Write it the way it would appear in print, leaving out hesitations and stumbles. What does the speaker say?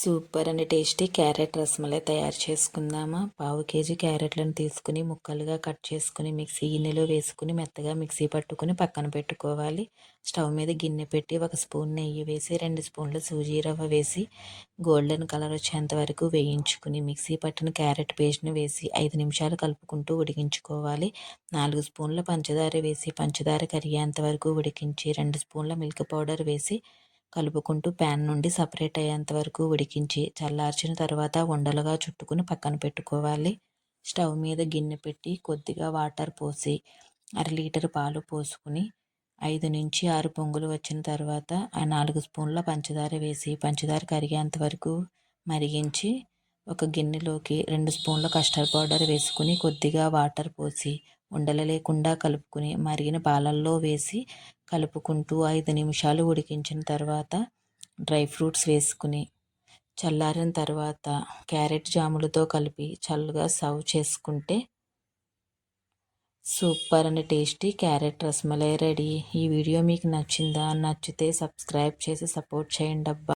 Super and tasty carrot rasmalai తయారు చేసుకుందామా. పావు కేజీ క్యారెట్లను తీసుకుని ముక్కలుగా కట్ చేసుకుని మిక్సీ గిన్నెలో వేసుకుని మెత్తగా మిక్సీ పట్టుకుని పక్కన పెట్టుకోవాలి. స్టవ్ మీద గిన్నె పెట్టి 1 స్పూన్ నెయ్యి వేసి 2 స్పూన్ల సూజీ రవ్వ వేసి గోల్డెన్ కలర్ వచ్చేంత వరకు వేయించుకుని మిక్సీ పట్టిన క్యారెట్ పేస్ట్ని వేసి 5 నిమిషాలు కలుపుకుంటూ ఉడికించుకోవాలి. 4 స్పూన్ల పంచదార వేసి పంచదార కరిగేంత వరకు ఉడికించి 2 స్పూన్ల మిల్క్ పౌడర్ వేసి కలుపుకుంటూ ప్యాన్ నుండి సపరేట్ అయ్యేంత వరకు ఉడికించి చల్లార్చిన తర్వాత ఉండలుగా చుట్టుకుని పక్కన పెట్టుకోవాలి. స్టవ్ మీద గిన్నె పెట్టి కొద్దిగా వాటర్ పోసి 1/2 లీటర్ పాలు పోసుకుని 5 నుంచి 6 పొంగులు వచ్చిన తర్వాత 4 స్పూన్ల పంచదార వేసి పంచదార కరిగేంత వరకు మరిగించి ఒక గిన్నెలోకి 2 స్పూన్ల కస్టర్డ్ పౌడర్ వేసుకుని కొద్దిగా వాటర్ పోసి ఉండలు లేకుండా కలుపుకుని మరిగిన పాలల్లో వేసి కలుపుకుంటూ 5 నిమిషాలు ఉడికించిన తర్వాత డ్రై ఫ్రూట్స్ వేసుకుని చల్లారిన తర్వాత క్యారెట్ జాములతో కలిపి చల్లగా సర్వ్ చేసుకుంటే super and tasty carrot rasmalai ready. ఈ వీడియో మీకు నచ్చిందా? నచ్చితే సబ్స్క్రైబ్ చేసి సపోర్ట్ చేయండి అబ్బా.